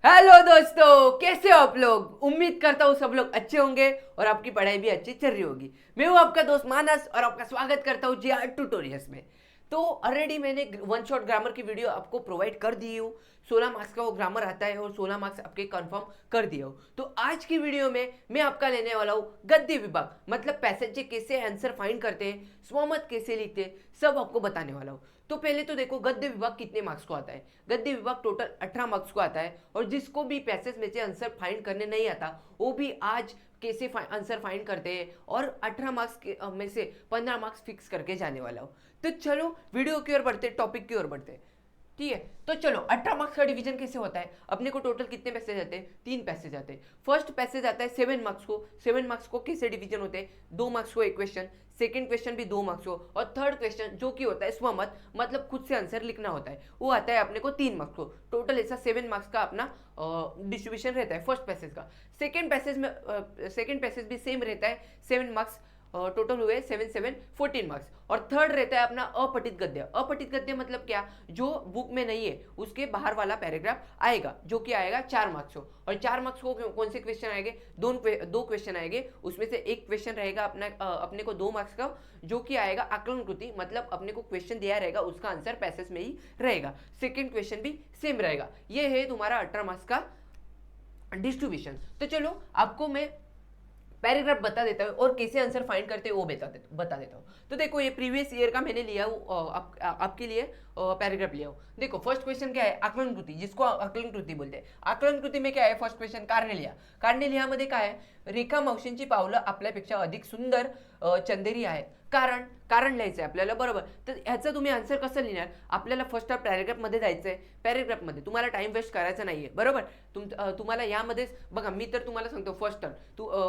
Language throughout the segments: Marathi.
हेलो दोस्तों, कैसे हो आप लोग। उम्मीद करता हूँ सब लोग अच्छे होंगे और आपकी पढ़ाई भी अच्छी चल रही होगी। मैं हूँ आपका दोस्त मानस और आपका स्वागत करता हूँ जीआर ट्यूटोरियल्स में। तो ऑलरेडी मैंने वन शॉट ग्रामर की वीडियो आपको प्रोवाइड कर दी हूँ। 16 मार्क्स का वो ग्रामर आता है और 16 मार्क्स आपके कंफर्म कर दिया हूँ। तो आज की वीडियो में मैं आपका लेने वाला हूँ गद्य विभाग, मतलब पैसेज से कैसे आंसर फाइंड करते हैं, स्वमत कैसे लिखते हैं, सब आपको बताने वाला हूँ। तो पहले तो देखो गद्य विभाग कितने मार्क्स को आता है। गद्य विभाग टोटल 18 मार्क्स को आता है और जिसको भी पैसेज में से आंसर फाइंड करने नहीं आता वो भी आज कैसे आंसर फाइंड करते हैं और 18 मार्क्स में से 15 मार्क्स फिक्स करके जाने वाला हूँ। तो चलो वीडियो की ओर बढ़ते, टॉपिक की ओर बढ़ते। ठीक है, तो चलो 18 मार्क्स का डिवीजन कैसे होता है। अपने को टोटल कितने पैसेज आते हैं? 3 पैसेज आते हैं। फर्स्ट पैसेज आता है 7 मार्क्स को। 7 मार्क्स को कैसे डिवीजन होते हैं? 2 मार्क्स को एक क्वेश्चन, सेकंड क्वेश्चन भी 2 मार्क्स को, और थर्ड क्वेश्चन जो कि होता है स्वमत, मतलब खुद से आंसर लिखना होता है, वो आता है अपने को 3 मार्क्स को। टोटल ऐसा 7 मार्क्स का अपना डिस्ट्रीब्यूशन रहता है फर्स्ट पैसेज का। सेकंड पैसेज भी सेम रहता है, 7 मार्क्स टोटल हुए 7 7 14 मार्क्स। और थर्ड रहता है अपना अपठित गद्य। अपठित गद्य मतलब क्या? जो बुक में नहीं है उसके बाहर वाला पैराग्राफ आएगा, जो कि आएगा 4 मार्क्स को। और 4 मार्क्स को कौन से क्वेश्चन आएंगे? दो क्वेश्चन आएंगे, उसमें से एक क्वेश्चन रहेगा अपने को 2 मार्क्स का, जो कि आएगा आकलन कृति, मतलब अपने को क्वेश्चन दिया रहेगा उसका आंसर पैसेज में ही रहेगा। सेकेंड क्वेश्चन भी सेम रहेगा। ये है तुम्हारा 18 मार्क्स का डिस्ट्रीब्यूशन। तो चलो आपको मैं पैराग्राफ बता देता हूँ और कैसे आंसर फाइंड करते हैं वो बता देता हूँ। तो देखो ये प्रीवियस ईयर का मैंने लिया आपके लिए पैराग्राफ लिया हूँ। देखो फर्स्ट क्वेश्चन क्या है? आकलन कृति, जिसको आकलन कृति बोलते हैं। आकलन कृति में क्या आहे? First question Cornelia. कार्नेलियामध्ये काय आहे? रेखा मावशींची पावलं आपल्यापेक्षा अधिक सुंदर चंदेरी आहेत। कारण लिहायचं आहे आपल्याला, बरोबर। तर ह्याचं तुम्ही आन्सर कसं लिहिणार? आपल्याला फर्स्ट पॅरेग्राफमध्ये जायचं आहे। पॅरेग्राफमध्ये तुम्हाला टाइम वेस्ट करायचा नाहीये, बरोबर। तुम्हाला यामध्येच बघा, मी तर तुम्हाला सांगतो फर्स्ट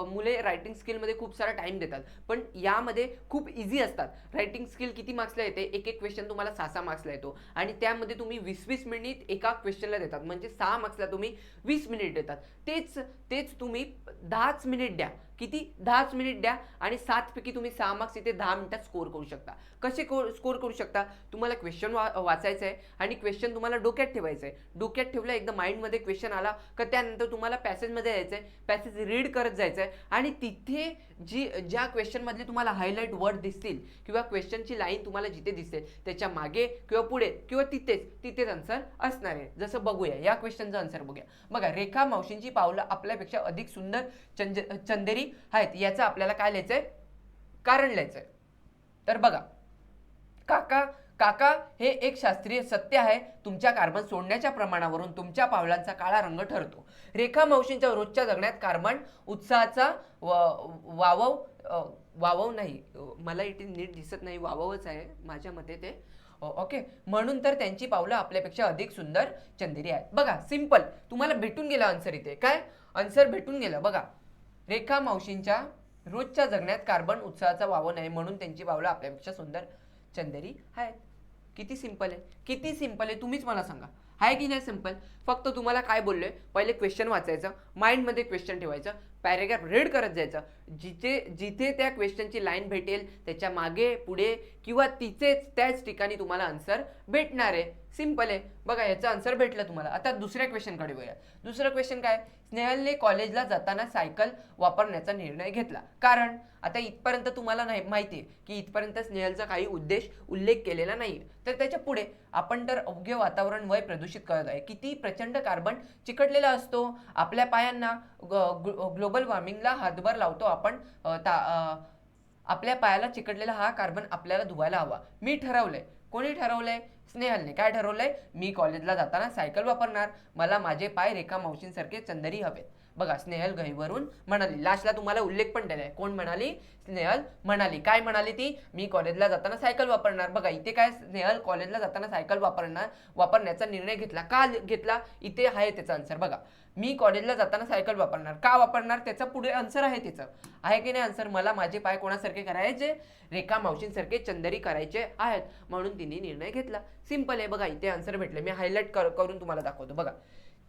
मुले रायटिंग स्किलमध्ये खूप सारा टाइम देतात, पण यामध्ये खूप इझी असतात। रायटिंग स्किल किती मार्क्सला येते? एक एक क्वेश्चन तुम्हाला 6 मार्क्सला येतो आणि त्यामध्ये तुम्ही 20 मिनिट एका क्वेश्चनला देतात, म्हणजे 6 मार्क्सला तुम्ही 20 मिनिट देतात। तेच तुम्ही 10 मिनिट द्या। किती? 10 मिनिट द्या आणि 7 पैकी तुम्ही 6 मार्क्स इथे 10 मिनिटात स्कोर करू शकता। कसे स्कोर करू शकता? तुम्हाला क्वेश्चन वाचायचं आहे आणि क्वेश्चन तुम्हाला डोक्यात ठेवायचं आहे। डोक्यात ठेवलं, एकदा माइंडमध्ये क्वेश्चन आला का त्यानंतर तुम्हाला पॅसेजमध्ये यायचं आहे, पॅसेज रीड करत जायचं आहे आणि तिथे ज्या क्वेश्चनमधले तुम्हाला हायलाईट वर्ड दिसतील किंवा क्वेश्चनची लाईन तुम्हाला जिथे दिसेल त्याच्या मागे किंवा पुढे किंवा तिथेच आन्सर असणार आहे। जसं बघूया या क्वेश्चनचं आन्सर बघूया। बघा, रेखा मावशींची पावलं आपल्यापेक्षा अधिक सुंदर चंदेरी आहेत, याचं आपल्याला काय लिहायचंय? कारण लिहायचंय। तर बघा, काका काका हे एक शास्त्रीय सत्य आहे, तुमच्या कार्बन सोडण्याच्या प्रमाणावरून तुमच्या पावलांचा काळा रंग ठरतो। रेखा मावशींच्या रोजच्या जगण्यात कार्बन उत्साहाचा वावव नाही, मला इथे नीट दिसत नाही, वाववच आहे माझ्या मते ते, ओके। म्हणून तर त्यांची पावलं आपल्यापेक्षा अधिक सुंदर चंदेरी आहेत। बघा, सिंपल तुम्हाला भेटून गेला आन्सर। इथे काय आन्सर भेटून गेलं बघा, रेखा मावशींच्या रोजच्या जगण्यात कार्बन उत्साहाचा वाव नाही, म्हणून त्यांची पावलं आपल्यापेक्षा सुंदर चंदेरी आहेत। किती सिंपल आहे, किती सिंपल आहे, तुम्हीच मला सांगा, आहे की नाही सिंपल? फक्त तुम्हाला काय बोललोय, पहिले क्वेश्चन वाचायचं, माइंडमध्ये क्वेश्चन ठेवायचं, पॅरेग्राफ रीड करत जायचं, जिथे त्या क्वेश्चनची लाईन भेटेल त्याच्या मागे पुढे किंवा त्याच ठिकाणी तुम्हाला आन्सर भेटणार आहे। सिंपल आहे। बघा, याचं आन्सर भेटलं तुम्हाला। आता दुसऱ्या क्वेश्चनकडे वळूया। दुसरं क्वेश्चन काय? स्नेहलने कॉलेजला जाताना सायकल वापरण्याचा निर्णय घेतला। कारण आता इथपर्यंत तुम्हाला नाही माहिती आहे की इथपर्यंत स्नेहलचा काही उल्लेख केलेला नाही, तर त्याच्या पुढे आपण तर अवघे वातावरण वय प्रदूषित करत आहे, किती प्रचंड कार्बन चिकटलेला असतो आपल्या पायांना, ग्लोबल वॉर्मिंगला हातभार लावतो आपण, आपल्या पायाला चिकटलेला हा कार्बन आपल्याला धुवायला हवा। मी ठरवलंय। कोणी ठरवलंय? स्नेहलने। काय ठरवलंय? मी कॉलेजला जाताना सायकल वापरणार, मला माझे पाय रेखा मावशींसारखे चंदेरी हवेत। बघा, स्नेहल गहिवरून म्हणाली, लास्टला तुम्हाला उल्लेख पण दिलाय, कोण म्हणाली? स्नेहल म्हणाली। काय म्हणाली ती? मी कॉलेजला जाताना सायकल वापरणार। बघा, इथे काय? स्नेहल कॉलेजला जाताना सायकल वापरण्याचा निर्णय घेतला। का घेतला? इथे आहे त्याचा आन्सर बघा, मी कॉलेजला जाताना सायकल वापरणार। का वापरणार? त्याचा पुढे आन्सर आहे, त्याचं आहे की नाही आन्सर? मला माझे पाय कोणासारखे करायचे? रेखा मावशींसारखे चंदेरी करायचे आहेत, म्हणून तिने निर्णय घेतला। सिंपल आहे। बघा, इथे आन्सर भेटले, मी हायलाइट करून तुम्हाला दाखवतो। बघा,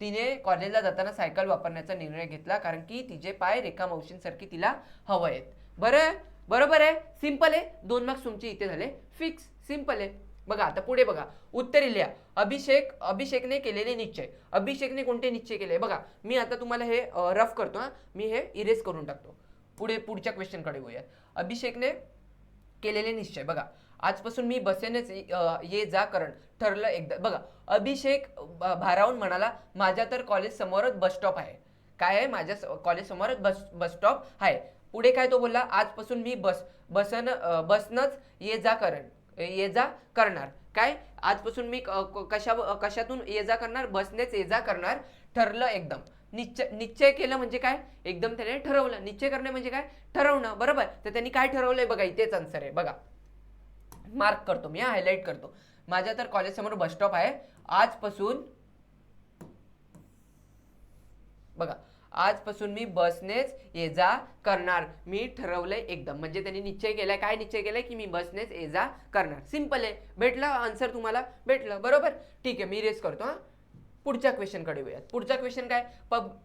तिने कॉलेजला जाताना सायकल वापरण्याचा निर्णय घेतला कारण की तिचे पाय रेखा मावशींसारखी तिला हवं आहेत। बरोबर आहे? सिंपल आहे। 2 मार्क्स तुमचे इथे झाले फिक्स। सिंपल आहे। बघा आता पुढे बघा, उत्तरे लिहा. अभिषेकने केलेले निश्चय. अभिषेकने कोणते निश्चय केले बघा, मी आता तुम्हाला हे रफ करतो हा, मी हे इरेज करून टाकतो. पुढच्या क्वेश्चन कडे वळूया. अभिषेकने केलेले निश्चय बघा, आजपासून मी बसेनच ये जा करण ठरलं एकदा. बघा अभिषेक भारावून म्हणाला, माझ्या तर कॉलेज समोरच बस स्टॉप आहे. काय आहे, माझ्या कॉलेज समोरच बस स्टॉप आहे. पुढे काय तो बोलला, आजपासून मी बसनच ये जा करणार. काय, आजपासून मी कशातून ये जा करणार, बसनेच ये जा करणार. ठरलं एकदम. निश्चय केलं म्हणजे काय, एकदम त्याने ठरवलं. निश्चय करणे म्हणजे काय, ठरवणं. बरोबर, तर त्यांनी काय ठरवलंय बघा, इथेच आन्सर आहे बघा. मार्क करतो मी, हायलाइट करतो. माझ्या तर कॉलेज समोर बस स्टॉप आहे. आजपासून बघा, आजपासून मी बसनेच ये जा करणार. मी ठरवलंय एकदम, म्हणजे त्यांनी निश्चय केलाय. काय निश्चय केलाय, की मी बसनेच ये जा करणार. सिंपल आहे. भेटला आन्सर, तुम्हाला भेटलं. बरोबर, ठीक आहे, मी रेस करतो हा. पुढच्या क्वेश्चन कडे वळूयात. पुढचा क्वेश्चन काय,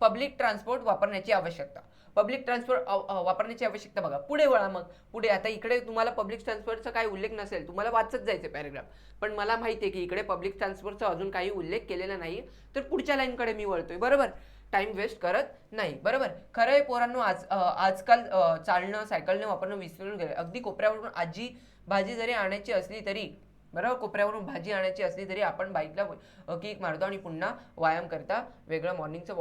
पब्लिक ट्रान्सपोर्ट वापरण्याची आवश्यकता. पब्लिक ट्रान्सपोर्ट वापरण्याची आवश्यकता बघा. पुढे वळा मग. पुढे आता इकडे तुम्हाला पब्लिक ट्रान्सपोर्टचा काही उल्लेख नसेल, तुम्हाला वाचत जायचं पॅरेग्राफ. पण मला माहिती आहे की इकडे पब्लिक ट्रान्सपोर्टचा अजून काही उल्लेख केलेला नाही, तर पुढच्या लाईनकडे मी वळतोय. बरोबर, टाइम वेस्ट करत नाही. बरोबर, खरं आहे पोरांनो, आजकाल चालणं, सायकलने वापरणं विसरून गेलं. अगदी कोपऱ्यावरून भाजी जरी आणायची असली तरी, बरोबर, कोपऱ्यावरून भाजी आणायची असली तरी आपण बाईकला किक मारतो आणि पुन्हा व्यायाम करता वेगळं मॉर्निंगचं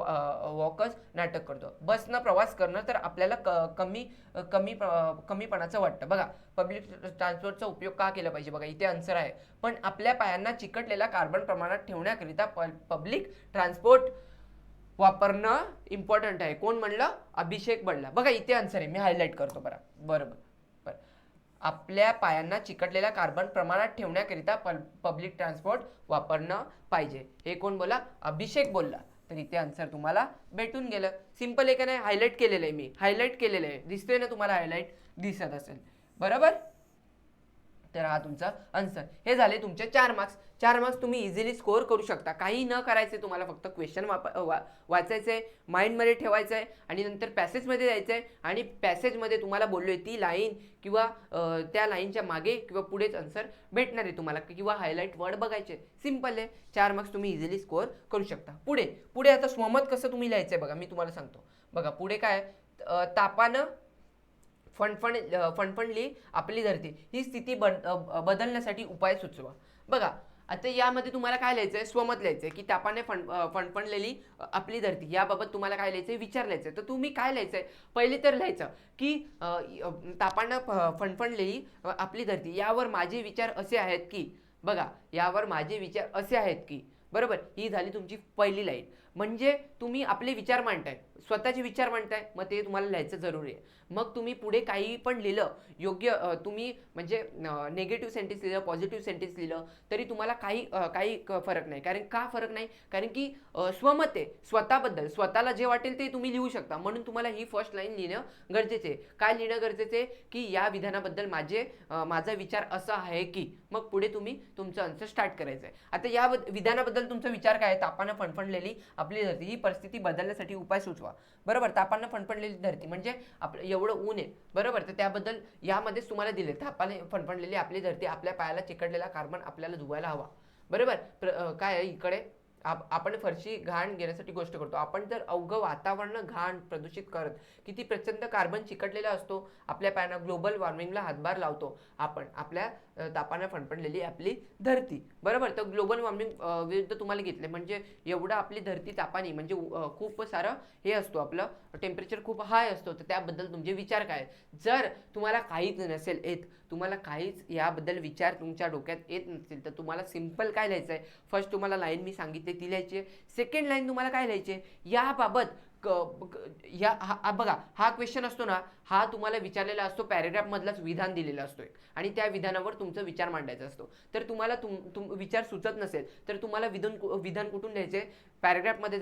वॉकच नाटक करतो. बसनं प्रवास करणं तर आपल्याला कमीपणाचं वाटतं. बघा, पब्लिक ट्रान्सपोर्टचा उपयोग का केला पाहिजे बघा, इथे आन्सर आहे. पण आपल्या पायांना चिकटलेला कार्बन प्रमाणात ठेवण्याकरिता पब्लिक ट्रान्सपोर्ट वापरणं इम्पॉर्टंट आहे. कोण म्हणलं, अभिषेक म्हणला. बघा इथे आन्सर आहे, मी हायलाइट करतो. बरोबर, आपल्या पायांना चिकटलेला कार्बन प्रमाणात ठेवण्याकरिता पब्लिक ट्रान्सपोर्ट वापरणं पाहिजे. हे कोण बोला, अभिषेक बोलला. तर इथे आन्सर तुम्हाला भेटून गेलं. सिंपल आहे का नाही. हायलाइट केलेलं आहे मी, हायलाइट केलेलं आहे. दिसतोय ना तुम्हाला, हायलाइट दिसत असेल. बरोबर, तर हा तुमचा आन्सर. हे झाले तुमचे 4 मार्क्स. 4 मार्क्स तुम्ही इझिली स्कोअर करू शकता. काही न करायचे तुम्हाला, फक्त क्वेश्चन वाचायचं आहे, माइंडमध्ये ठेवायचं आहे आणि नंतर पॅसेजमध्ये जायचं आहे. आणि पॅसेजमध्ये तुम्हाला बोललोय ती लाईन किंवा त्या लाईनच्या मागे किंवा पुढेच आन्सर भेटणार आहे तुम्हाला, किंवा हायलाइट वर्ड बघायचे. सिंपल आहे. 4 मार्क्स तुम्ही इझिली स्कोअर करू शकता. पुढे आता स्वमत कसं तुम्ही लिहायचंय बघा, मी तुम्हाला सांगतो. बघा पुढे काय, तापानं फणफणली आपली धरती, ही स्थिती बदलण्यासाठी उपाय सुचवा. बघा आता यामध्ये तुम्हाला काय लिहायचंय, स्वमत लिहायचंय, की तापाने फणफणलेली आपली धरती, याबाबत तुम्हाला काय लिहायचंय, विचार लिहायचंय. तर तुम्ही काय लिहायचंय, पहिले तर लिहायचं की तापानं फणफणलेली आपली धरती, यावर माझे विचार असे आहेत की. बघा, यावर माझे विचार असे आहेत की. बरोबर, ही झाली तुमची पहिली लाईन. म्हणजे तुम्ही आपले विचार मांडताय, स्वतःचे विचार मांडताय, मग ते तुम्हाला लिहायचं जरुरी आहे. मग तुम्ही पुढे काही पण लिहिलं योग्य, तुम्ही म्हणजे नेगेटिव्ह सेंटेन्स लिहिलं, पॉझिटिव्ह सेंटेन्स लिहिलं, तरी तुम्हाला काही फरक नाही. का फरक नाही, कारण की स्वमत आहे, स्वतःबद्दल, स्वतःला जे वाटेल ते तुम्ही लिहू शकता. म्हणून तुम्हाला ही फर्स्ट लाईन लिहिणं गरजेचे आहे. काय लिहिणं गरजेचे आहे, की या विधानाबद्दल माझा विचार असा आहे की. मग पुढे तुम्ही तुमचं आन्सर स्टार्ट करायचं आहे. आता या विधानाबद्दल तुमचा विचार काय आहे, तापानं फणफणलेली आपली धरती, ही परिस्थिती बदलण्यासाठी उपाय सुचवा. बरोबर, तापानं फणफणलेली धरती म्हणजे आपलं एवढं ऊन आहे. बरोबर, तर त्याबद्दल यामध्येच तुम्हाला दिले, तापाने फणफणलेली आपली धरती, आपल्या पायाला चिकटलेला कार्बन आपल्याला धुवायला हवा. बरोबर, काय आहे इकडे, आपण फरशी घाण घेण्यासाठी गोष्ट करतो. आपण जर अवघं वातावरण घाण प्रदूषित करत, किती प्रचंड कार्बन चिकटलेला असतो आपल्या पायांना, ग्लोबल वॉर्मिंगला हातभार लावतो आपण, आपल्या तापानं फणफणलेली आपली धरती. बरोबर, तर ग्लोबल वॉर्मिंग विरुद्ध तुम्हाला घेतले, म्हणजे एवढं आपली धरती तापानी, म्हणजे खूप सारं हे असतो, आपलं टेम्परेचर खूप हाय असतो. तर त्याबद्दल तुमचे विचार काय. जर तुम्हाला काहीच नसेल येत, तुम्हाला काहीच याबद्दल विचार तुमच्या डोक्यात येत नसतील, तर तुम्हाला सिंपल काय लिहायचं आहे, फर्स्ट तुम्हाला लाईन मी सांगितली ती लिहायची आहे. सेकंड लाईन तुम्हाला काय लिहायची आहे, याबाबत बघा, हा क्वेश्चन असतो ना, हा तुम्हाला विचारलेला असतो, पॅरेग्राफ मधलाच विधान दिलेला असतो आणि त्या विधानावर तुमचा विचार मांडायचा असतो. तर तुम्हाला विचार सुचत नसेल तर तुम्हाला विधान कुठून लिहायचे, पॅरेग्राफ मध्ये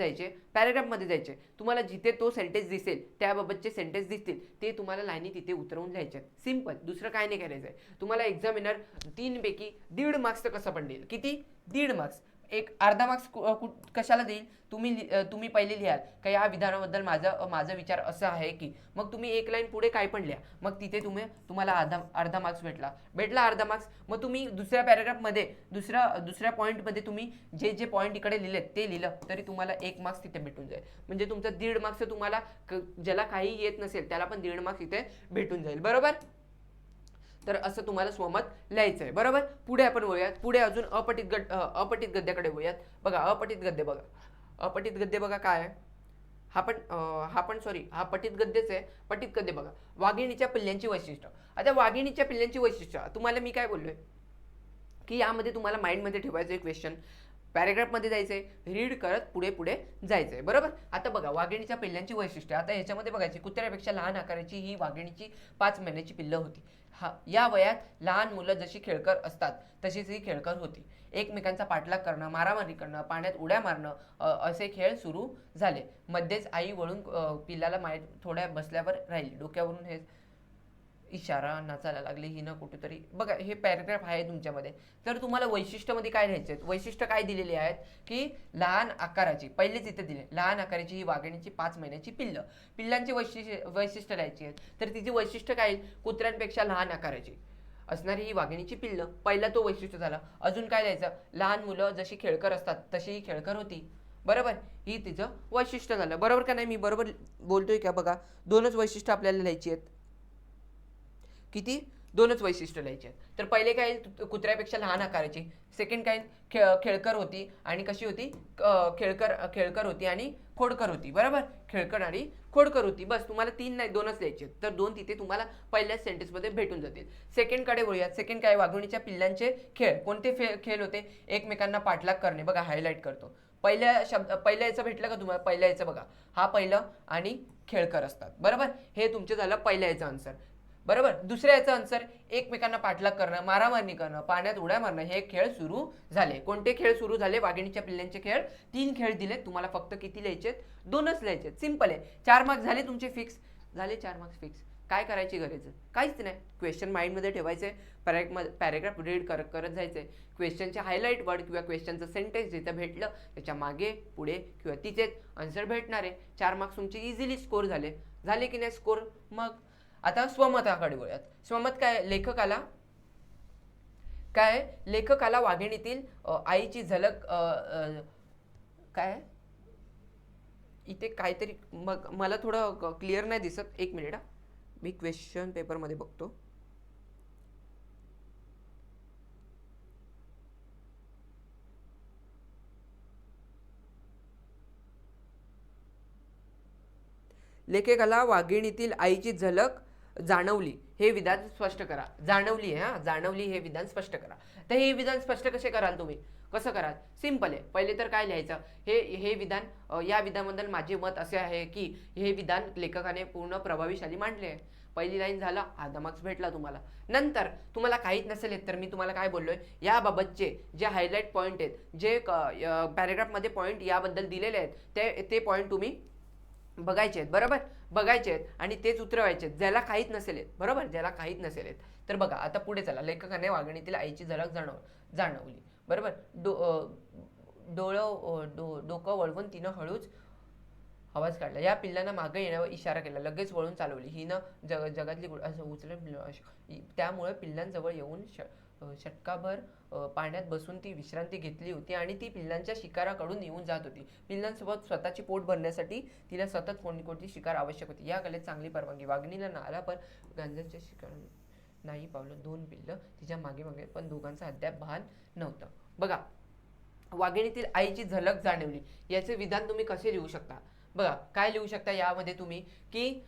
जायचे. तुम्हाला जिथे तो सेंटेन्स दिसेल, त्याबाबतचे सेंटेन्स दिसतील, ते तुम्हाला लाईनी तिथे उतरवून लिहायचे. सिंपल, दुसरं काय नाही करायचंय. तुम्हाला एक्झामिनर 3 पैकी 1.5 मार्क्स तर कसं पण देईल. किती, 1.5 मार्क्स. एक अर्धा मार्क्स कशाला देईल, तुम्ही पहिले लिहाल का या विधानाबद्दल माझा विचार असा आहे की, मग तुम्ही एक लाईन पुढे काय पण लिहा, मग तिथे तुम्हाला अर्धा मार्क्स भेटला अर्धा मार्क्स. मग तुम्ही दुसऱ्या पॅराग्राफमध्ये दुसऱ्या पॉईंटमध्ये तुम्ही जे पॉईंट इकडे लिहिलेत ते लिहिलं तरी तुम्हाला 1 मार्क्स तिथे भेटून जाईल. म्हणजे तुमचा 1.5 मार्क्स तुम्हाला, ज्याला काही येत नसेल त्याला पण 1.5 मार्क्स इथे भेटून जाईल. बरोबर. तर असं तुम्हाला स्वमत लिहायचं आहे. बरोबर. पुढे आपण वळूयात. पुढे अजून अपठित गद्याकडे वळूयात. बघा अपठित गद्य बघा काय आहे. हा पठित गद्यच आहे. पठित गद्य बघा, वाघिणीच्या पिल्ल्यांची वैशिष्ट्य. आता वाघिणीच्या पिल्ल्यांची वैशिष्ट्य तुम्हाला मी काय बोललोय की यामध्ये तुम्हाला माइंडमध्ये ठेवायचं एक क्वेश्चन, पॅरेग्राफमध्ये जायचंय, रीड करत पुढे जायचंय. बरोबर. आता बघा वाघिणीच्या पिल्ल्यांची वैशिष्ट्ये. आता ह्याच्यामध्ये बघायची, कुत्र्यापेक्षा लहान आकाराची ही वाघिणीची 5 महिन्याची पिल्लं होती. या वयात लहान मुलं जशी खेळकर असतात तशीच ही खेळकर होती. एकमेकांचा पाठलाग करणं, मारामारी करणं, पाण्यात उड्या मारणं असे खेळ सुरू झाले. मध्येच आई वळून पिल्लाला माहीत थोड्या बसल्यावर राहिली. डोक्यावरून हे इशारा नाचायला लागली ही ना कुठेतरी. बघा हे पॅराग्राफ आहे तुमच्यामध्ये. तर तुम्हाला वैशिष्ट्यामध्ये काय लिहायचे, वैशिष्ट्य काय दिलेले आहेत की लहान आकाराची, पहिलेच इथे दिले लहान आकाराची ही वाघिणीची 5 महिन्याची पिल्लांची वैशिष्ट्य लिहायची आहेत. तर तिची वैशिष्ट्य काय, कुत्र्यांपेक्षा लहान आकाराची असणारी ही वाघिणीची पिल्लं, पहिला तो वैशिष्ट्य झाला. अजून काय लिहायचं, लहान मुलं जशी खेळकर असतात तशी ही खेळकर होती. बरोबर. ही तिचं वैशिष्ट्य झालं. बरोबर का नाही, मी बरोबर बोलतोय का. बघा 2च वैशिष्ट्य आपल्याला लिहायची आहेत. किती, 2च वैशिष्ट्य लिहायचे आहेत. तर पहिले काय, कुत्र्यापेक्षा लहान आकाराची. सेकंड काय, खेळकर होती आणि कशी होती, खेळकर होती आणि खोडकर होती. बरोबर. खेळकर आणि खोडकर होती. बस तुम्हाला 3 नाही 2च लिहायचे. तर 2 तिथे तुम्हाला पहिल्याच सेंटेन्समध्ये भेटून जातील. सेकंड कडे वळूयात. सेकंड काय, वाघिणीच्या पिल्लांचे खेळ. कोणते खेळ होते, एकमेकांना पाठलाग करणे. बघा हायलाईट करतो. पहिल्या याचं भेटलं का तुम्हाला, पहिल्या याचं बघा, हा पहिलं आणि खेळकर असतात. बरोबर. हे तुमचं झालं पहिल्या याचं आन्सर. बरोबर. दुसऱ्या याचं आन्सर, एकमेकांना पाठलाग करणं, मारामारी करणं, पाण्यात उड्या मारणं हे खेळ सुरू झाले. कोणते खेळ सुरू झाले, वाघिणीच्या पिल्ल्यांचे खेळ. 3 खेळ दिले तुम्हाला, फक्त किती लिहायचे, 2च लिहायचे. सिंपल आहे. 4 मार्क्स झाले तुमचे फिक्स झाले. 4 मार्क्स फिक्स. काय करायची गरज, काहीच नाही. क्वेश्चन माइंडमध्ये ठेवायचे, पॅरेग्राफ रीड करत जायचे. क्वेश्चनचे हायलाईट वर्ड किंवा क्वेश्चनचं सेंटेन्स जिथं भेटलं त्याच्या मागे पुढे किंवा तिचेच आन्सर भेटणार आहे. 4 मार्क्स तुमचे इझिली स्कोर झाले की नाही स्कोर. मग आता स्वमताकडे वळूयात. स्वमत काय, लेखकाला वाघिणीतील आईची झलक काय, इथे काहीतरी मग मला थोडं क्लिअर नाही दिसत. 1 मिनिट, मी क्वेश्चन पेपरमध्ये बघतो. लेखकाला वाघिणीतील आईची झलक जाणवली हे विधान स्पष्ट करा. जाणवली हे विधान स्पष्ट करा. तर हे विधान स्पष्ट कसे कराल तुम्ही, कसं कराल, सिंपल आहे. पहिले तर काय लिहायचं, हे विधान, या विधानाबद्दल माझे मत असे आहे की हे विधान लेखकाने पूर्ण प्रभावीशाली मांडले आहे. पहिली लाईन झाला, अर्धा मार्क्स भेटला तुम्हाला. नंतर तुम्हाला काहीच नसेल येत तर मी तुम्हाला काय बोललोय, याबाबतचे जे हायलाईट पॉईंट आहेत, जे पॅरेग्राफमध्ये पॉईंट याबद्दल दिलेले आहेत ते पॉईंट तुम्ही बघायचे आहेत. बरोबर. बघायचे आहेत आणि तेच उतरवायचे आहेत, ज्याला काहीच नसेल येत. बरोबर. ज्याला काहीच नसेल येत. तर बघा आता पुढे चला. लेखकाने वाघिणीतील आईची झलक जाणवली. बरोबर. डोकं वळवून तिनं हळूच आवाज काढला. या पिल्लांना मागे येण्यावर इशारा केला. लगेच वळून चालवली. हिनं जगातली असं उचलून, त्यामुळे पिल्लांजवळ येऊन षटकाभर पाण्यात बसून ती विश्रांती घेतली होती आणि ती पिल्लांच्या शिकाराकडून येऊन जात होती. पिल्लांसोबत स्वतःची पोट भरण्यासाठी तिला सतत कोणती शिकार आवश्यक होती. या कलेत चांगली परवानगी. वाघिणीला नाला पण गांजाच्या शिकार नाही पावलं. 2 पिल्लं तिच्या मागे पण दोघांचा अद्याप भान नव्हतं. बघा वाघिणीतील आईची झलक जाणवली याचे विधान तुम्ही कसे लिहू शकता. बघा काय लिहू शकता यामध्ये तुम्ही की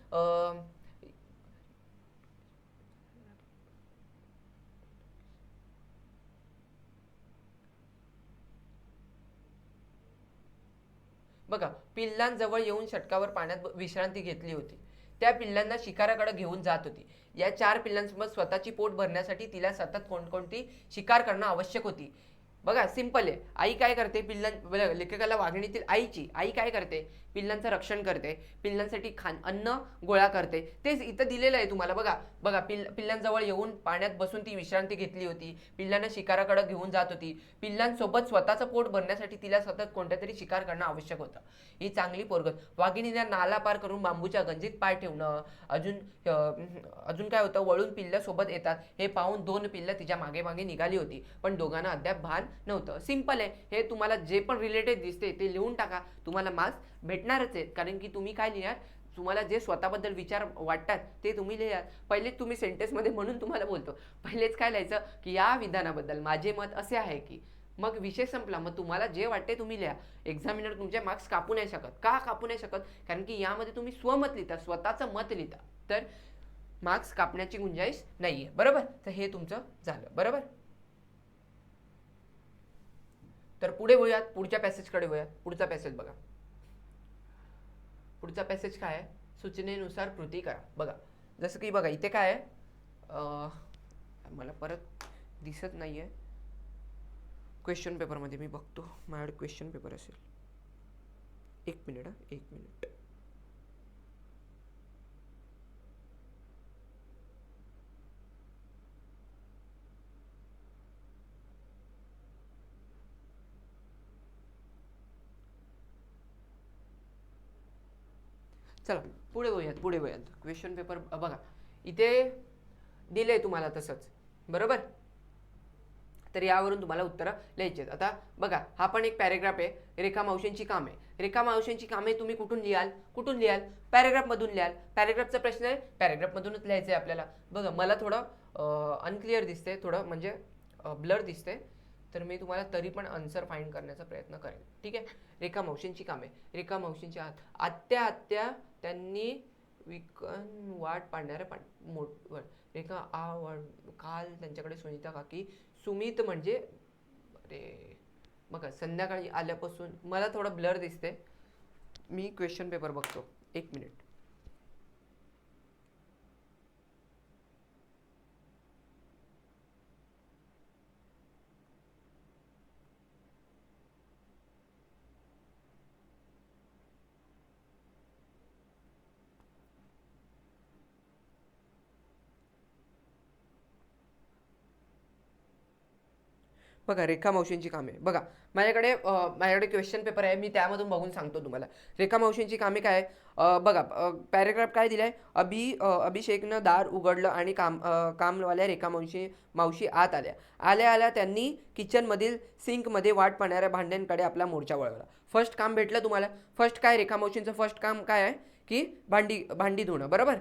बघा पिल्लांजवळ येऊन षटकावर पाण्यात विश्रांती घेतली होती. त्या पिल्लांना शिकाराकडे घेऊन जात होती. या 4 पिल्लांसोबत स्वतःची पोट भरण्यासाठी तिला सतत कोणती शिकार करणं आवश्यक होती. बघा सिंपल आहे. आई काय करते, लेखकाला वाघिणीतील आई काय करते, पिल्लांचं रक्षण करते, पिल्लांसाठी अन्न गोळा करते. तेच इथं दिलेलं आहे तुम्हाला. बघा बघा पिल्लांजवळ येऊन पाण्यात बसून ती विश्रांती घेतली होती, पिल्लांना शिकाराकडे घेऊन जात होती, पिल्लांसोबत स्वतःचं पोट भरण्यासाठी तिला सतत कोणत्या तरी शिकार करणं आवश्यक होतं. ही चांगली पोरगत. वाघिणीला नाला पार करून बांबूच्या गंजीत पाय ठेवणं, अजून काय होतं, वळून पिल्लं सोबत येतात हे पाहून 2 पिल्लं तिच्या मागे मागे निघाली होती, पण दोघांना अद्याप भान नव्हतं. सिंपल आहे हे. तुम्हाला जे पण रिलेटेड दिसते ते लिहून टाका, तुम्हाला मार्क्स भेटणारच आहेत. कारण की तुम्ही काय लिहिणार, तुम्हाला जे स्वतःबद्दल विचार वाटतात ते तुम्ही लिहा. पहिलेच तुम्ही सेंटेन्समध्ये म्हणून तुम्हाला बोलतो, पहिलेच काय लिहायचं की या विधानाबद्दल माझे मत असे आहे की, मग विषय संपला. मग तुम्हाला जे वाटते तुम्ही लिहा. एक्झामिनर तुमचे मार्क्स कापू नाही शकत. का कापू नाही शकत? कारण की यामध्ये तुम्ही स्वमत लिहिता, स्वतःचं मत लिहिता, तर मार्क्स कापण्याची गुंजाईश नाहीये. बरोबर? तर हे तुमचं झालं. बरोबर? तर पुढे वळूयात, पुढच्या पॅसेजकडे वळूयात. पुढचा पॅसेज बघा. पुढचा पॅसेज काय आहे, सूचनेनुसार कृती करा. बघा जसं की बघा इथे काय आहे, मला परत दिसत नाहीये क्वेश्चन पेपरमध्ये. मी बघतो माझ्याकडे क्वेश्चन पेपर असेल. 1 मिनिट. 1 मिनिट. चला पुढे वळूयात. क्वेश्चन पेपर बघा इथे दिले तुम्हाला तसंच. बरोबर? तर यावरून तुम्हाला उत्तरं लिहायची आहेत. आता बघा हा पण एक पॅरेग्राफ आहे. रेखा मावशींची कामे. रेखा मावशींची कामे तुम्ही कुठून लिहाल? पॅरेग्राफमधून लिहाल. पॅरेग्राफचा प्रश्न आहे, पॅरेग्राफमधूनच लिहायचं आहे आपल्याला. बघा मला थोडं अनक्लिअर दिसते, थोडं म्हणजे ब्लर दिसते, तर मी तुम्हाला तरी पण आन्सर फाइंड करण्याचा प्रयत्न करेन. ठीक आहे. रेखा मावशींची कामे. रेखा मावशींची आत्या त्यांनी विकन वाट पाडणाऱ्या रेखा काल त्यांच्याकडे सुनीता काकी. सुमित म्हणजे अरे बघा संध्याकाळी आल्यापासून मला थोडं ब्लर दिसते. मी क्वेश्चन पेपर बघतो. 1 मिनिट. बघा रेखा मावशींची कामे. बघा माझ्याकडे क्वेश्चन पेपर आहे, मी त्यामधून बघून सांगतो तुम्हाला. रेखा मावशींची कामे काय आहे, बघा पॅरेग्राफ काय दिलाय, अभिषेकनं दार उघडलं आणि कामवाल्या रेखा मावशी आत आल्या त्यांनी किचनमधील सिंकमध्ये वाट पाहणाऱ्या भांड्यांकडे आपला मोर्चा वळवला. फर्स्ट काम भेटलं तुम्हाला. फर्स्ट काय, रेखा मावशींचं फर्स्ट काम काय आहे की भांडी धुणं. बरोबर?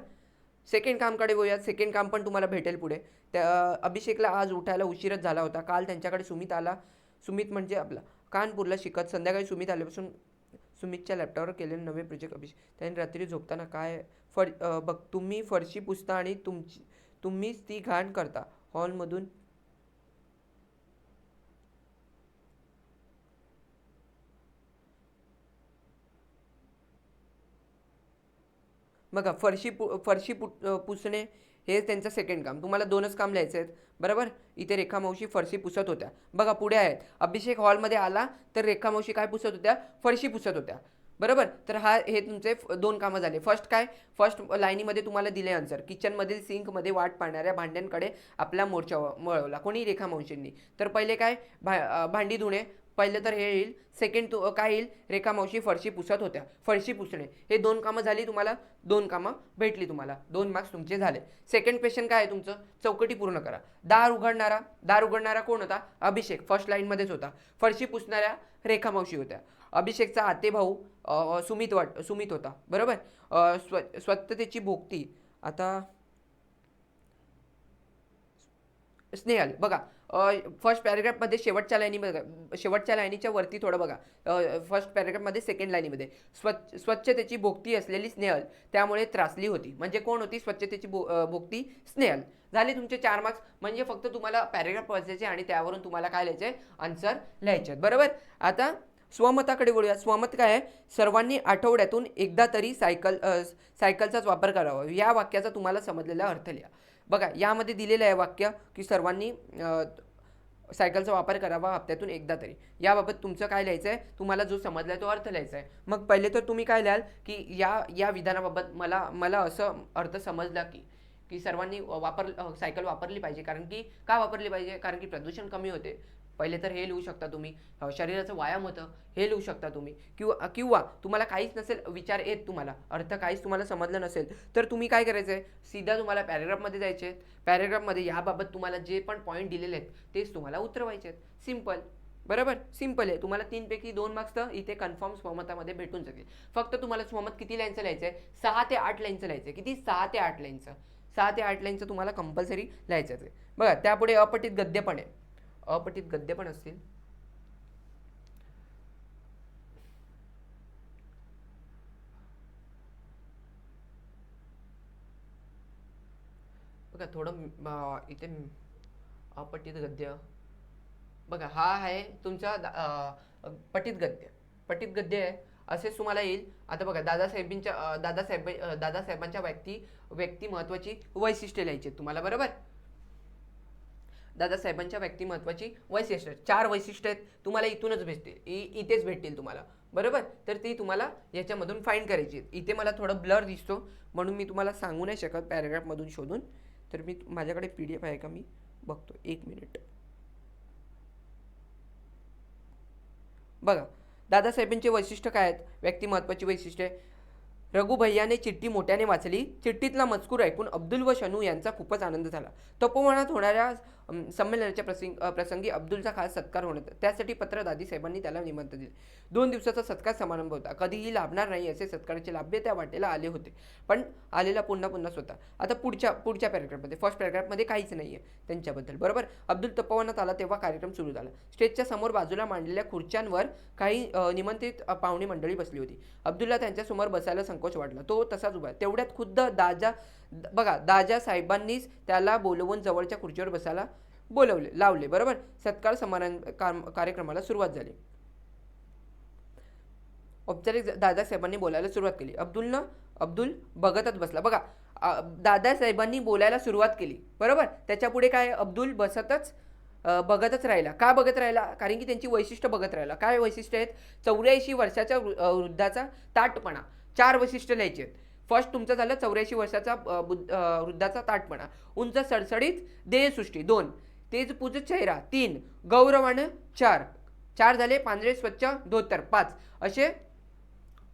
सेकंड कामकडे वळूयात. सेकंड काम पण तुम्हाला भेटेल पुढे. त्या अभिषेकला आज उठायला उशीरच झाला होता. काल त्यांच्याकडे सुमित म्हणजे आपला कानपूरला शिकत. संध्याकाळी सुमित आल्यापासून सुमितच्या लॅपटॉपवर केलेले नवे प्रोजेक्ट अभिषेक. त्यांनी रात्री झोपताना काय बघ तुम्ही फरशी पुसता आणि तुम्हीच ती घाण करता. हॉलमधून बघा फरशी पुसणे हे त्यांचं सेकंड काम. तुम्हाला 2च काम लिहायचे आहेत. बरोबर? इथे रेखा मावशी फरशी पुसत होत्या. बघा पुढे आहेत, अभिषेक हॉलमध्ये आला तर रेखा मावशी काय पुसत होत्या, फरशी पुसत होत्या. बरोबर? तर हे तुमचे 2 कामं झाले. फर्स्ट लाईनीमध्ये तुम्हाला दिले आन्सर, किचनमधील सिंकमध्ये वाट पाहणाऱ्या भांड्यांकडे आपला मोर्चा वळवला. कोणी? रेखा मावशींनी. तर पहिले काय, भांडी धुणे पहिलं तर हे येईल. सेकंड काय येईल, रेखा मावशी फरशी पुसत होत्या, फरशी पुसणे. हे 2 कामं झाली. तुम्हाला 2 कामं भेटली. तुम्हाला 2 मार्क्स तुमचे झाले. सेकंड क्वेश्चन काय आहे तुमचं, चौकटी पूर्ण करा. दार उघडणारा कोण होता, अभिषेक. फर्स्ट लाईनमध्येच होता. फरशी पुसणाऱ्या रेखा मावशी होत्या. अभिषेकचा आतेभाऊ सुमित होता. बरोबर? स्वच्छतेची भोगती आता स्नेहल. बघा फर्स्ट पॅरेग्राफमध्ये शेवटच्या लाईनीच्या वरती थोडं बघा. फर्स्ट पॅरेग्राफमध्ये सेकंड लाईनीमध्ये स्वच्छतेची भोगती असलेली स्नेहल त्यामुळे त्रासली होती. म्हणजे कोण होती स्वच्छतेची भोगती, स्नेहल. झाले तुमचे 4 मार्क्स. म्हणजे फक्त तुम्हाला पॅरेग्राफ वाचायचे आणि त्यावरून तुम्हाला काय लिहायचे, आन्सर लिहायचे. बरोबर? आता स्वमताकडे वळूया. स्वमत काय आहे, सर्वांनी आठवड्यातून एकदा तरी सायकलचाच वापर करावा. या वाक्याचा तुम्हाला समजलेला अर्थ लिहा. बघा यामध्ये दिलेलं आहे वाक्य की सर्वांनी सायकलचा वापर करावा हप्त्यातून एकदा तरी. याबाबत तुमचं काय लिहायचं आहे, तुम्हाला जो समजला आहे तो अर्थ लिहायचा आहे. मग पहिले तर तुम्ही काय लिहाल की या या विधानाबाबत मला मला असं अर्थ समजला की सर्वांनी सायकल वापरली पाहिजे. कारण की का वापरली पाहिजे, कारण की प्रदूषण कमी होते. पहिले तर हे लिहू शकता तुम्ही. शरीराचा व्यायाम होतं हे लिहू शकता तुम्ही. किंवा किंवा तुम्हाला काहीच नसेल विचार येत, तुम्हाला अर्थ काहीच तुम्हाला समजलं नसेल, तर तुम्ही काय करायचं आहे, सीधा तुम्हाला पॅरेग्राफमध्ये जायचे. पॅरेग्राफमध्ये याबाबत तुम्हाला जे पण पॉईंट दिलेले आहेत तेच तुम्हाला उतरवायचे आहेत. सिम्पल. बरोबर, सिम्पल आहे. तुम्हाला 3 पैकी 2 मार्क्स तर इथे कन्फर्म स्वमतामध्ये भेटून जातील. फक्त तुम्हाला स्वमत किती लाईनचं लिहायचं आहे, 6 ते 8 लाईनचं लिहायचं आहे. किती, 6 ते 8 लाईनचं. 6 ते 8 लाईनचं तुम्हाला कंपल्सरी लिहायचंच आहे. बघा, त्यापुढे अपठित गद्य पण आहे. अपठित गद्य पण असतील. बघा थोडं इथे अपठित गद्य. बघा हा आहे तुमचा पठित गद्य. पठित गद्य आहे असेच तुम्हाला येईल. आता बघा, दादासाहेबांच्या व्यक्तिमत्वाची वैशिष्ट्ये लिहायची आहेत तुम्हाला. बरोबर, दादासाहेबांच्या व्यक्तिमत्वाची वैशिष्ट्य 4 वैशिष्ट्य आहेत तुम्हाला, इथूनच भेटतील, इथेच भेटतील तुम्हाला. बरोबर, तर ती तुम्हाला याच्यामधून फाईंड करायची. इथे मला थोडं ब्लर दिसतो म्हणून मी तुम्हाला सांगू नाही शकत पॅरेग्राफमधून शोधून. तर मी माझ्याकडे PDF आहे का, मी बघतो, 1 मिनिट. बघा, दादासाहेबांचे वैशिष्ट्य काय आहेत, व्यक्तिमत्वाची वैशिष्ट्ये. रघुभैयाने चिठ्ठी मोठ्याने वाचली. चिठ्ठीतला मजकूर ऐकून अब्दुल व शनू यांचा खूपच आनंद झाला. तपोवनात होणाऱ्या संमेलनाच्या प्रसंगी अब्दुलचा खास सत्कार होणार, त्यासाठी पत्र दादीसाहेबांनी त्याला निमंत्रण दिले. 2 दिवसाचा सत्कार समारंभ होता. कधीही लाभणार नाही असे सत्काराचे लाभ्य त्या वाटेला आले होते, पण आलेला पुन्हा पुन्हाच होता. आता पुढच्या पॅरेग्राफमध्ये, फर्स्ट पॅरेग्राफमध्ये काहीच नाही आहे त्यांच्याबद्दल. बरोबर, अब्दुल तपोवनात आला तेव्हा कार्यक्रम सुरू झाला. स्टेजच्या समोर बाजूला मांडलेल्या खुर्च्यांवर काही निमंत्रित पाहुणी मंडळी बसली होती. अब्दुलला त्यांच्यासमोर बसायला संकोच वाटला. तो तसाच उभा. तेवढ्यात खुद्द दाजा साहेबांनीच त्याला बोलवून जवळच्या खुर्चीवर बसायला लावले. बरोबर, सत्कार कार्यक्रमाला सुरुवात झाली. औपचारिक दादासाहेबांनी बोलायला सुरुवात केली. अब्दुल बघतच बसला. बघा, दादासाहेबांनी बोलायला सुरुवात केली. बरोबर, त्याच्या पुढे काय, अब्दुल बघतच राहिला. का बघत राहिला, कारण की त्यांची वैशिष्ट्य बघत राहिला. काय वैशिष्ट्य आहेत, 84 वर्षाच्या वृद्धाचा ताटपणा. 4 वैशिष्ट्य लिहायची आहेत. फर्स्ट तुमचं झालं 84 वर्षाचा वृद्धाचा ताटपणा. उंच सडसडीत देहसृष्टी 2, तेजपूज चेहरा 3, गौरवानं 4 झाले. पांढरे स्वच्छ धोतर 5. असे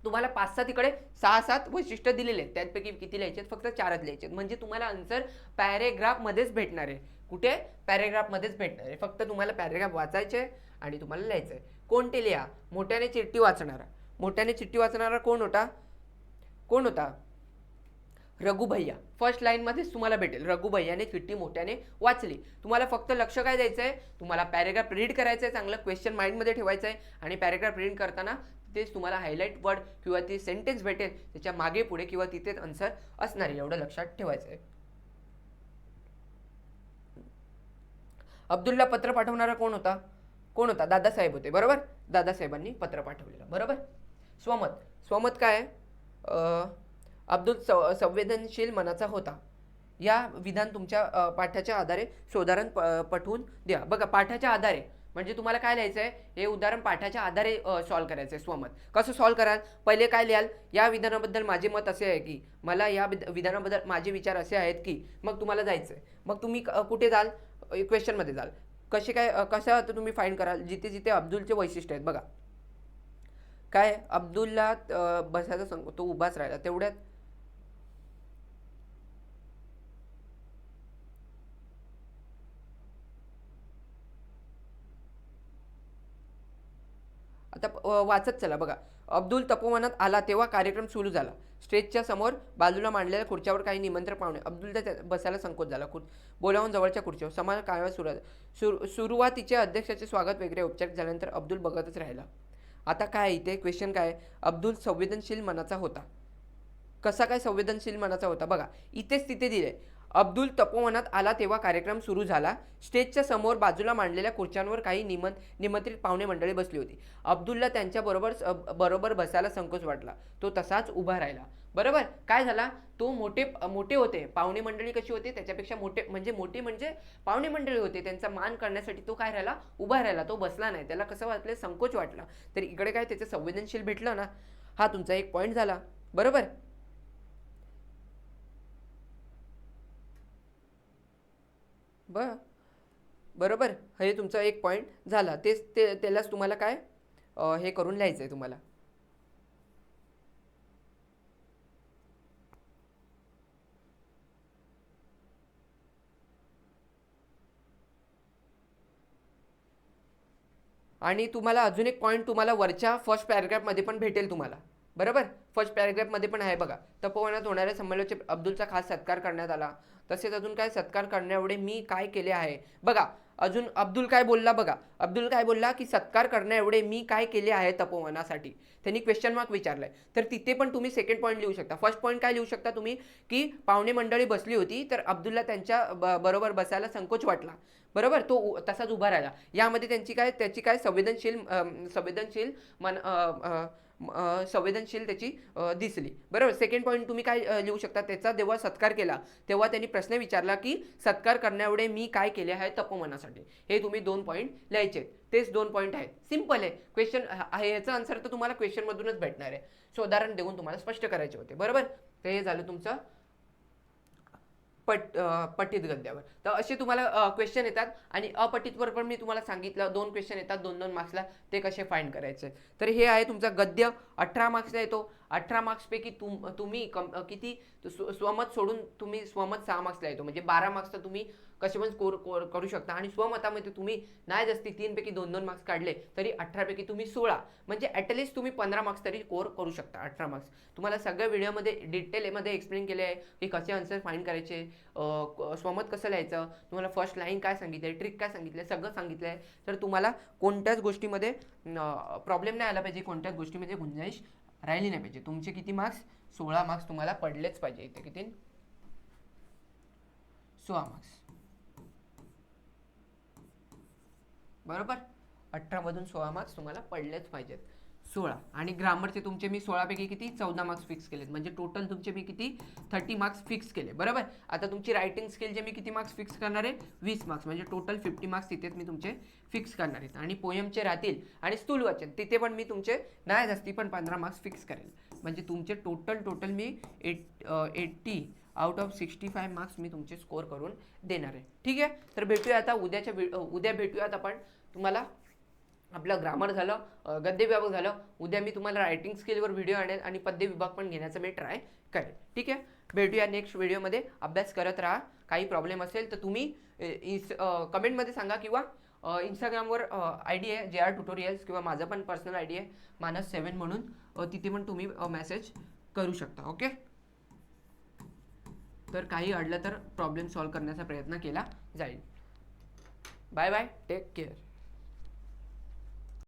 तुम्हाला 5-6 तिकडे 6-7 वैशिष्ट्य दिलेले आहेत. त्यापैकी किती लिहायचे, फक्त 4च लिहायचे. म्हणजे तुम्हाला आन्सर पॅरेग्राफमध्येच भेटणार आहे. कुठे, पॅरेग्राफमध्येच भेटणार आहे. फक्त तुम्हाला पॅरेग्राफ वाचायचे आणि तुम्हाला लिहायचं आहे. कोणते लिहा, मोठ्याने चिठ्ठी वाचणारा. मोठ्याने चिठ्ठी वाचणारा कोण होता, रघुभैया. फर्स्ट लाईनमध्येच तुम्हाला भेटेल, रघुभैयाने चिठ्ठी मोठ्याने वाचली. तुम्हाला फक्त लक्ष काय द्यायचं आहे, तुम्हाला पॅरेग्राफ रीड करायचं आहे, चांगलं क्वेश्चन माइंडमध्ये ठेवायचं आहे. आणि पॅरेग्राफ रीड करताना तिथेच तुम्हाला हायलाईट वर्ड किंवा ती सेंटेन्स भेटेल, त्याच्या मागे पुढे किंवा तिथेच आन्सर असणार आहे, एवढं लक्षात ठेवायचं आहे. अब्दुलला पत्र पाठवणारा कोण होता, दादासाहेब होते. बरोबर, दादासाहेबांनी पत्र पाठवलेलं. बरोबर, स्वमत काय, अब्दुल संवेदनशील मनाचा होता. या विधान तुमच्या पाठाच्या आधारे उदाहरण पटवून द्या. बघा, पाठाच्या आधारे म्हणजे तुम्हाला काय लिहायचं आहे, हे उदाहरण पाठाच्या आधारे सॉल्व्ह करायचं आहे. स्वमत कसं सॉल्व्ह कराल, पहिले काय लिहाल, या विधानाबद्दल माझे मत असे आहे की, मला या विधानाबद्दल माझे विचार असे आहेत की. मग तुम्हाला जायचं आहे. मग तुम्ही कुठे जाल, क्वेश्चनमध्ये जाल. कसं आता तुम्ही फाईंड कराल, जिथे जिथे अब्दुलचे वैशिष्ट्य आहेत. बघा, काय, अब्दुलला बसायचा सांगतो, तो उभाच राहिला. तेवढ्यात आता वाचत चला. बघा, अब्दुल तपोवनात आला तेव्हा कार्यक्रम सुरू झाला. स्टेजच्या समोर बाजूला मांडलेल्या खुर्च्यावर काही निमंत्रण पाहुणे. अब्दुलला बसायला संकोच झाला. बोलावून जवळच्या खुर्चीवर समान काळव्या सुरुवातीचे अध्यक्षाचे स्वागत वगैरे औपचारिक झाल्यानंतर अब्दुल बघतच राहिला. आता काय इथे क्वेश्चन काय, अब्दुल संवेदनशील मनाचा होता. कसा काय संवेदनशील मनाचा होता, बघा इथेच तिथे दिले. अब्दुल तपोवनात आला तेव्हा कार्यक्रम सुरू झाला. स्टेजच्या समोर बाजूला मांडलेल्या खुर्च्यांवर काही निमंत्रित पाहुणे मंडळी बसली होती. अब्दुलला त्यांच्या बरोबर बसायला संकोच वाटला. तो तसाच उभा राहिला. बरोबर. काय झाला, तो मोठे होते, पाहुणे मंडळी कशी होते त्याच्यापेक्षा मोठे म्हणजे पाहुणे मंडळी होते, त्यांचा मान करण्यासाठी तो काय राहिला, उभा राहिला. तो बसला नाही. त्याला कसं वाटलं, संकोच वाटला. तर इकडे काय त्याचं संवेदनशील भेटलं ना. हा तुमचा एक पॉईंट झाला. बरोबर. बरोबर. हे तुमचा एक पॉईंट झाला. त्यालाच तुम्हाला काय हे करून लिहायचं आहे तुम्हाला. आणि तुम्हाला अजून एक पॉईंट तुम्हाला वरच्या फर्स्ट पॅराग्राफमध्ये पण भेटेल तुम्हाला. बरोबर. फर्स्ट पॅराग्राफमध्ये पण आहे बघा. तपोवनात होणाऱ्या संमेलनाचे अब्दुलचा खास सत्कार करण्यात आला. तसेच अजून काय, सत्कार करण्याएवढे मी काय केले आहे. बघा अजून अब्दुल काय बोलला बघा. अब्दुल काय बोलला की सत्कार करण्याएवढे मी काय केले आहे तपोवनासाठी. त्यांनी क्वेश्चन मार्क विचारलाय. तर तिथे पण तुम्ही सेकंड पॉईंट लिहू शकता. फर्स्ट पॉईंट काय लिहू शकता तुम्ही की पाहुणे मंडळी बसली होती तर अब्दुलला त्यांच्या बरोबर बसायला संकोच वाटला. बरोबर. तो तसाच उभा राहिला. यामध्ये त्याची काय संवेदनशील त्याची दिसली. बरोबर. सेकंड पॉईंट तुम्ही काय लिहू शकता, त्याचा जेव्हा सत्कार केला तेव्हा त्यांनी प्रश्न विचारला की सत्कार करण्याएवढे मी काय केले आहे तपोवनासाठी. हे तुम्ही 2 पॉईंट लिहायचे. तेच 2 पॉईंट आहेत. सिंपल आहे क्वेश्चन. ह्याचा आन्सर तर तुम्हाला क्वेश्चन मधूनच भेटणार आहे. उदाहरण देऊन तुम्हाला स्पष्ट करायचे होते. बरोबर. तर हे झालं तुमचं पठित गद्यावर. तर असे तुम्हाला क्वेश्चन येतात. आणि अपठितवर पण मी तुम्हाला सांगितलं 2 क्वेश्चन येतात 2-2 मार्क्सला, ते कसे फाइंड करायचे. तर हे आहे तुमचा गद्य. 18 मार्क्सला येतो. 18 मार्क्सपैकी तुम्ही किती स्वमत सोडून तुम्ही स्वमत 6 मार्क्सला येतो. म्हणजे 12 मार्क्स तर तुम्ही कसे पण स्कोर करू शकता. आणि स्वमतामध्ये तुम्ही नाही जास्ती 3 पैकी 2-2 मार्क्स काढले तरी 18 पैकी तुम्ही 16, म्हणजे ॲटलिस्ट तुम्ही 15 मार्क्स तरी स्कोर करू शकता. 18 मार्क्स तुम्हाला सगळ्या व्हिडिओमध्ये डिटेलमध्ये एक्सप्लेन केले आहे की कसे आन्सर फाइंड करायचे, स्वमत कसं लिहायचं, तुम्हाला फर्स्ट लाईन काय सांगितलं, ट्रिक काय सांगितलं, सगळं सांगितलं आहे. तर तुम्हाला कोणत्याच गोष्टीमध्ये प्रॉब्लेम नाही आला पाहिजे, कोणत्याच गोष्टीमध्ये गुंजाईश राहिली नाही पाहिजे. तुमचे किती मार्क्स, 16 मार्क्स तुम्हाला पडलेच पाहिजे. इथे किती, 16 मार्क्स. बरोबर. 18 मधून 16 मार्क्स तुम्हाला पडलेच पाहिजेत. 16. आणि ग्रामरचे तुमचे मी 16 पैकी किती 14 मार्क्स फिक्स केलेत. म्हणजे टोटल तुमचे मी किती 30 मार्क्स फिक्स केले. बरोबर. आता तुमची रायटिंग स्किलचे मी किती मार्क्स फिक्स करणार आहे, 20 मार्क्स. म्हणजे टोटल 50 मार्क्स तिथेच मी तुमचे फिक्स करणार आहेत. आणि पोयमचे राहतील. आणि स्थूल वाचन तिथे पण मी तुमचे नाही जास्ती पण 15 मार्क्स फिक्स करेल. म्हणजे तुमचे टोटल मी 80 आउट ऑफ 65 मार्क्स मी तुमचे स्कोर करून देणार आहे. ठीक आहे. तर भेटूया आता उद्या भेटूयात आपण. तुम्हाला आपलं ग्रामर झालं, गद्य विभाग झालं. उद्या मी तुम्हाला रायटिंग स्किलवर व्हिडिओ आणेल आणि पद्य विभाग पण घेण्याचा मी ट्राय करेल. ठीक आहे. भेटूया नेक्स्ट व्हिडिओमध्ये. अभ्यास करत राहा. काही प्रॉब्लेम असेल तर तुम्ही कमेंटमध्ये सांगा, किंवा इंस्टाग्रामवर ID आहे JR ट्युटोरियल्स, किंवा माझा पण पर्सनल ID आहे मानस7 म्हणून. तिथे पण तुम्ही मेसेज करू शकता. ओके. तर काही अडलं तर प्रॉब्लेम सॉल्व्ह करण्याचा प्रयत्न केला जाईल. Bye bye. Take care.